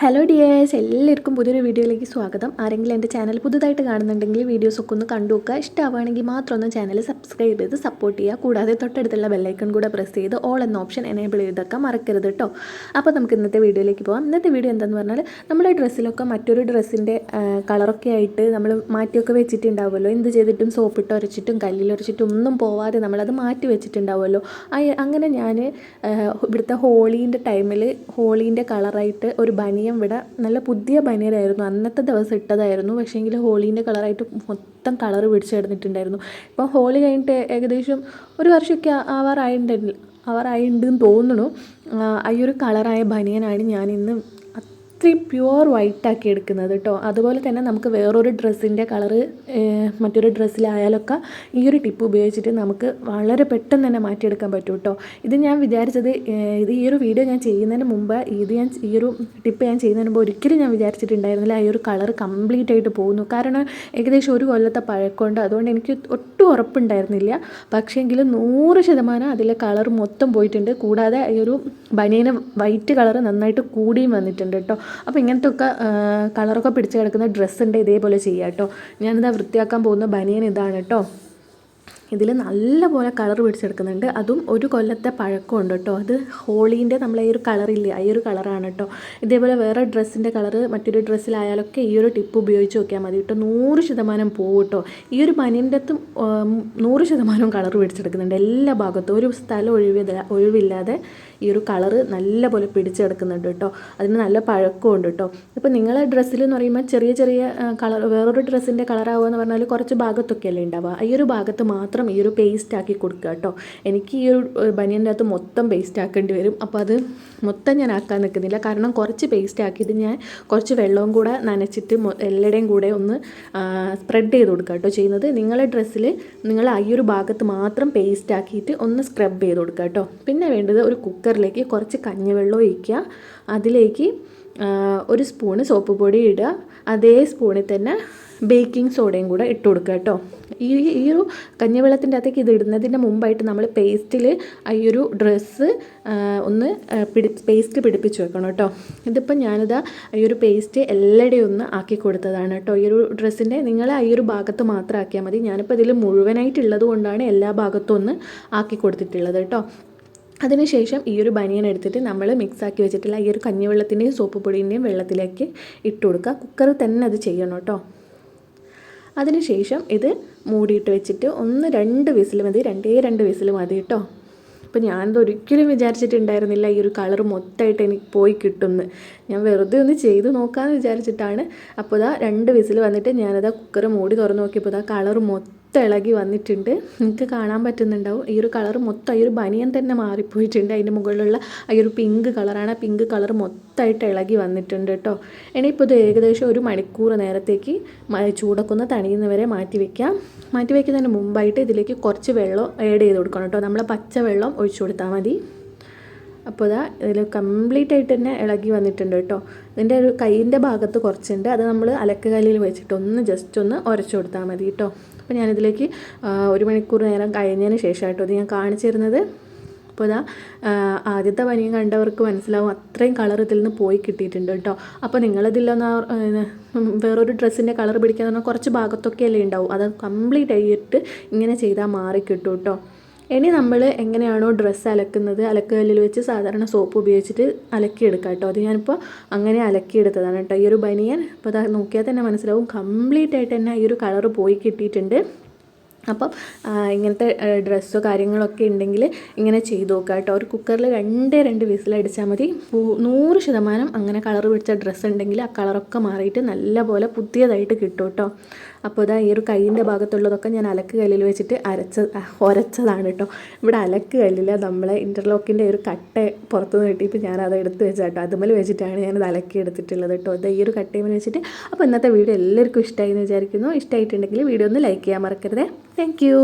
Hello dears, എല്ലാവർക്കും പുതിയൊരു വീഡിയോയിലേക്ക് സ്വാഗതം. ആരെങ്കിലും എൻ്റെ ചാനൽ പുതുതായിട്ട് കാണുന്നുണ്ടെങ്കിൽ വീഡിയോസൊക്കെ ഒന്ന് കണ്ടു നോക്കുക. ഇഷ്ടമാവുകയാണെങ്കിൽ മാത്രം ഒന്ന് ചാനൽ സബ്സ്ക്രൈബ് ചെയ്ത് സപ്പോർട്ട് ചെയ്യുക. കൂടാതെ തൊട്ടടുത്തുള്ള ബെല്ലൈക്കൺ കൂടെ പ്രസ് ചെയ്ത് ഓൾ എന്ന ഓപ്ഷൻ എനേബിൾ ചെയ്തൊക്കെ മറക്കരുത് കേട്ടോ. അപ്പോൾ നമുക്ക് ഇന്നത്തെ വീഡിയോയിലേക്ക് പോകാം. ഇന്നത്തെ വീഡിയോ എന്താണെന്ന് പറഞ്ഞാൽ, നമ്മുടെ ഡ്രസ്സിലൊക്കെ മറ്റൊരു ഡ്രസ്സിൻ്റെ കളറൊക്കെ ആയിട്ട് നമ്മൾ മാറ്റിയൊക്കെ വെച്ചിട്ടുണ്ടാവുമല്ലോ. എന്ത് ചെയ്തിട്ടും സോപ്പിട്ട് ഉരച്ചിട്ടും കല്ലിലൊരച്ചിട്ടും ഒന്നും പോവാതെ നമ്മളത് മാറ്റി വെച്ചിട്ടുണ്ടാവുമല്ലോ. അങ്ങനെ ഞാൻ ഇവിടുത്തെ ഹോളീൻ്റെ ടൈമിൽ ഹോളീൻ്റെ കളറായിട്ട് ഒരു ബനിയൻ ഇവിടെ നല്ല പുതിയ ബനിയനായിരുന്നു, അന്നത്തെ ദിവസം ഇട്ടതായിരുന്നു. പക്ഷേങ്കിൽ ഹോളീൻ്റെ കളറായിട്ട് മൊത്തം കളർ പിടിച്ച് കിടന്നിട്ടുണ്ടായിരുന്നു. ഇപ്പോൾ ഹോളി കഴിഞ്ഞിട്ട് ഏകദേശം ഒരു വർഷമൊക്കെ ആവാറായിട്ടുണ്ടെന്ന് തോന്നുന്നു. ഈ ഒരു കളറായ ബനിയനാണ് ഞാനിന്ന് അത്രയും പ്യുവർ വൈറ്റാക്കി എടുക്കുന്നത് കേട്ടോ. അതുപോലെ തന്നെ നമുക്ക് വേറൊരു ഡ്രസ്സിൻ്റെ കളറ് മറ്റൊരു ഡ്രസ്സിലായാലൊക്കെ ഈ ഒരു ടിപ്പ് ഉപയോഗിച്ചിട്ട് നമുക്ക് വളരെ പെട്ടെന്ന് തന്നെ മാറ്റിയെടുക്കാൻ പറ്റും കേട്ടോ. ഇത് ഞാൻ വിചാരിച്ചത്, ഈ ഒരു വീഡിയോ ഞാൻ ചെയ്യുന്നതിന് മുമ്പ് ഈ ഒരു ടിപ്പ് ഞാൻ ചെയ്യുന്നതിന് മുമ്പ് ഒരിക്കലും ഞാൻ വിചാരിച്ചിട്ടുണ്ടായിരുന്നില്ല ഈ ഒരു കളർ കംപ്ലീറ്റ് ആയിട്ട് പോകുന്നു. കാരണം ഏകദേശം ഒരു കൊല്ലത്തെ പഴക്കമുണ്ട്, അതുകൊണ്ട് എനിക്ക് ഒട്ടും ഉറപ്പുണ്ടായിരുന്നില്ല. പക്ഷേങ്കിൽ 100% അതിലെ കളർ മൊത്തം പോയിട്ടുണ്ട്. കൂടാതെ ഈ ഒരു ബനിയന് വൈറ്റ് കളർ നന്നായിട്ട് കൂടിയും വന്നിട്ടുണ്ട് കേട്ടോ. അപ്പോൾ ഇങ്ങനത്തെ ഒക്കെ കളറൊക്കെ പിടിച്ച് കിടക്കുന്ന ഡ്രസ്സുണ്ട് ഇതേപോലെ ചെയ്യുക കേട്ടോ. ഞാനിതാ വൃത്തിയാക്കാൻ പോകുന്ന ബനിയൻ ഇതാണ് കേട്ടോ. ഇതിൽ നല്ലപോലെ കളർ പിടിച്ചെടുക്കുന്നുണ്ട്, അതും ഒരു കൊല്ലത്തെ പഴക്കമുണ്ട് കേട്ടോ. അത് ഹോളീൻ്റെ നമ്മളെ ഈ ഒരു കളറില്ലേ, ഈ ഒരു കളറാണ് കേട്ടോ. ഇതേപോലെ വേറെ ഡ്രസ്സിൻ്റെ കളറ് മറ്റൊരു ഡ്രസ്സിലായാലൊക്കെ ഈ ഒരു ടിപ്പ് ഉപയോഗിച്ച് നോക്കിയാൽ മതി കേട്ടോ. 100% പോകും കേട്ടോ. ഈ ഒരു ബനിയൻ്റെ അകത്തും 100% കളർ പിടിച്ചെടുക്കുന്നുണ്ട് എല്ലാ ഭാഗത്തും. ഒരു സ്ഥലം ഒഴിവില്ലാതെ ഈ ഒരു കളറ് നല്ലപോലെ പിടിച്ചെടുക്കുന്നുണ്ട് കേട്ടോ. അതിന് നല്ല പഴക്കമുണ്ട് കേട്ടോ. ഇപ്പോൾ നിങ്ങളെ ഡ്രസ്സിൽ എന്ന് പറയുമ്പോൾ ചെറിയ ചെറിയ കളർ വേറൊരു ഡ്രസ്സിൻ്റെ കളറാവുക എന്ന് പറഞ്ഞാൽ കുറച്ച് ഭാഗത്തൊക്കെയല്ലേ ഉണ്ടാവുക. ഈ ഒരു ഭാഗത്ത് മാത്രം ഈ ഒരു പേസ്റ്റ് ആക്കി കൊടുക്കുക കേട്ടോ. എനിക്ക് ഈ ഒരു ബനിയൻ്റെ അകത്ത് മൊത്തം പേസ്റ്റ് ആക്കേണ്ടി വരും. അപ്പോൾ അത് മൊത്തം ഞാൻ ആക്കാൻ നിൽക്കുന്നില്ല, കാരണം കുറച്ച് പേസ്റ്റ് ആക്കിയിട്ട് ഞാൻ കുറച്ച് വെള്ളവും കൂടെ നനച്ചിട്ട് എല്ലാവരുടെയും കൂടെ ഒന്ന് സ്പ്രെഡ് ചെയ്ത് കൊടുക്കുക കേട്ടോ ചെയ്യുന്നത്. നിങ്ങളെ ഡ്രസ്സിൽ നിങ്ങൾ ഈ ഒരു ഭാഗത്ത് മാത്രം പേസ്റ്റ് ആക്കിയിട്ട് ഒന്ന് സ്ക്രബ് ചെയ്ത് കൊടുക്കുക കേട്ടോ. പിന്നെ വേണ്ടത് ഒരു കുക്കറിലേക്ക് കുറച്ച് കഞ്ഞിവെള്ളം ഒഴിക്കുക. അതിലേക്ക് ഒരു സ്പൂണ് സോപ്പ് പൊടി ഇടുക. അതേ സ്പൂണിൽ തന്നെ ബേക്കിംഗ് സോഡയും കൂടെ ഇട്ട് കൊടുക്കുക കേട്ടോ. ഈ ഒരു കഞ്ഞിവെള്ളത്തിൻ്റെ അകത്തേക്ക് ഇത് ഇടുന്നതിൻ്റെ മുമ്പായിട്ട് നമ്മൾ പേസ്റ്റിൽ ഈ ഒരു ഡ്രസ്സ് ഒന്ന് പേസ്റ്റ് പിടിപ്പിച്ച് വെക്കണം കേട്ടോ. ഇതിപ്പോൾ ഞാനിതാ ഈ ഒരു പേസ്റ്റ് എല്ലായിടെയും ഒന്ന് ആക്കി കൊടുത്തതാണ് കേട്ടോ. ഈ ഒരു ഡ്രസ്സിൻ്റെ നിങ്ങൾ ഈ ഒരു ഭാഗത്ത് മാത്രം ആക്കിയാൽ മതി. ഞാനിപ്പോൾ ഇതിൽ മുഴുവനായിട്ടുള്ളത് കൊണ്ടാണ് എല്ലാ ഭാഗത്തും ഒന്ന് ആക്കി കൊടുത്തിട്ടുള്ളത് കേട്ടോ. അതിനുശേഷം ഈ ഒരു ബനിയൻ എടുത്തിട്ട് നമ്മൾ മിക്സാക്കി വെച്ചിട്ടുള്ള ഈ ഒരു കഞ്ഞിവെള്ളത്തിൻ്റെയും സോപ്പ് പൊടിൻ്റെയും വെള്ളത്തിലേക്ക് ഇട്ട് കൊടുക്കുക. കുക്കറിൽ തന്നെ അത് ചെയ്യണം കേട്ടോ. അതിനുശേഷം ഇത് മൂടിയിട്ട് വെച്ചിട്ട് 2 വിസിൽ മതി, 2 വിസിൽ മതി കേട്ടോ. അപ്പോൾ ഞാനത് ഒരിക്കലും വിചാരിച്ചിട്ടുണ്ടായിരുന്നില്ല ഈ ഒരു കളർ മൊത്തമായിട്ട് എനിക്ക് പോയി കിട്ടുമെന്ന്. ഞാൻ വെറുതെ ഒന്ന് ചെയ്ത് നോക്കാമെന്ന് വിചാരിച്ചിട്ടാണ്. അപ്പോൾ 2 വിസിൽ വന്നിട്ട് ഞാനതാ കുക്കർ മൂടി തുറന്ന് നോക്കിയപ്പോൾ കളർ മൊത്തം ഇളകി വന്നിട്ടുണ്ട്. നിങ്ങൾക്ക് കാണാൻ പറ്റുന്നുണ്ടാവും ഈ ഒരു കളർ മൊത്തം ഈ ഒരു ബനിയൻ തന്നെ മാറിപ്പോയിട്ടുണ്ട്. അതിൻ്റെ മുകളിലുള്ള ഈ ഒരു പിങ്ക് കളറാണ്, ആ പിങ്ക് കളർ മൊത്തമായിട്ട് ഇളകി വന്നിട്ടുണ്ട് കേട്ടോ. ഇനിയിപ്പോൾ ഇത് ഏകദേശം 1 മണിക്കൂർ നേരത്തേക്ക് ചൂടൊക്കെ ഒന്ന് തണിയുന്നവരെ മാറ്റി വയ്ക്കുന്നതിന് മുമ്പായിട്ട് ഇതിലേക്ക് കുറച്ച് വെള്ളം ആഡ് ചെയ്ത് കൊടുക്കണം കേട്ടോ. നമ്മൾ പച്ചവെള്ളം ഒഴിച്ചു കൊടുത്താൽ മതി. അപ്പോൾ ഇതിൽ കംപ്ലീറ്റ് ആയിട്ട് തന്നെ ഇളകി വന്നിട്ടുണ്ട് കേട്ടോ. ഇതിൻ്റെ ഒരു കൈയിൻ്റെ ഭാഗത്ത് കുറച്ചുണ്ട്, അത് നമ്മൾ അലക്കുകല്ലിൽ വെച്ചിട്ട് ജസ്റ്റ് ഒന്ന് ഉരച്ചു കൊടുത്താൽ മതി കേട്ടോ. അപ്പോൾ ഞാനിതിലേക്ക് 1 മണിക്കൂർ നേരം കഴിഞ്ഞതിന് ശേഷമായിട്ടോ ഇത് ഞാൻ കാണിച്ചു തരുന്നത്. അപ്പോൾ ആദ്യത്തെ ബനിയൻ കണ്ടവർക്ക് മനസ്സിലാവും അത്രയും കളർ ഇതിൽ നിന്ന് പോയി കിട്ടിയിട്ടുണ്ട് കേട്ടോ. അപ്പോൾ നിങ്ങളിതിലൊന്ന് വേറൊരു ഡ്രസ്സിൻ്റെ കളർ പിടിക്കാൻ പറഞ്ഞാൽ കുറച്ച് ഭാഗത്തൊക്കെയല്ലേ ഉണ്ടാവും, അത് കംപ്ലീറ്റ് ആയിട്ട് ഇങ്ങനെ ചെയ്താൽ മാറിക്കിട്ടും കേട്ടോ. ഇനി നമ്മൾ എങ്ങനെയാണോ ഡ്രസ്സ് അലക്കുന്നത്, അലക്കുകല്ലിൽ വെച്ച് സാധാരണ സോപ്പ് ഉപയോഗിച്ചിട്ട് അലക്കിയെടുക്കുക കേട്ടോ. അത് ഞാനിപ്പോൾ അങ്ങനെ അലക്കിയെടുത്തതാണ് കേട്ടോ ഈ ഒരു ബനിയൻ. അപ്പോൾ അത് നോക്കിയാൽ തന്നെ മനസ്സിലാവും കംപ്ലീറ്റ് ആയിട്ട് തന്നെ ഈ ഒരു കളറ് പോയി കിട്ടിയിട്ടുണ്ട്. അപ്പം ഇങ്ങനത്തെ ഡ്രസ്സോ കാര്യങ്ങളൊക്കെ ഉണ്ടെങ്കിൽ ഇങ്ങനെ ചെയ്ത് നോക്കുക കേട്ടോ. ഒരു കുക്കറിൽ 2 വിസിലടിച്ചാൽ മതി. 100% അങ്ങനെ കളർ പിടിച്ച ഡ്രസ്സ് ഉണ്ടെങ്കിൽ ആ കളറൊക്കെ മാറിയിട്ട് നല്ലപോലെ പുതിയതായിട്ട് കിട്ടും കേട്ടോ. അപ്പോൾ ഈ ഒരു കൈയിൻ്റെ ഭാഗത്തുള്ളതൊക്കെ ഞാൻ അലക്ക് കല്ലിൽ വെച്ചിട്ട് ഉരച്ചതാണ് കേട്ടോ. ഇവിടെ അലക്ക് കല്ലിൽ നമ്മളെ ഇൻ്റർലോക്കിൻ്റെ ഒരു കട്ട പുറത്തുനിന്ന് കിട്ടിയപ്പോൾ ഞാനത് എടുത്ത് വെച്ചാട്ടോ. അതുമേൽ വെച്ചിട്ടാണ് ഞാനത് അലക്കി എടുത്തിട്ടുള്ളത് കേട്ടോ. ഈ ഒരു കട്ടയിൽ വെച്ചിട്ട്. അപ്പോൾ ഇന്നത്തെ വീഡിയോ എല്ലാവർക്കും ഇഷ്ടമായി എന്ന് വിചാരിക്കുന്നു. ഇഷ്ടമായിട്ടുണ്ടെങ്കിൽ വീഡിയോ ഒന്ന് ലൈക്ക് ചെയ്യാൻ മറക്കരുത്. Thank you.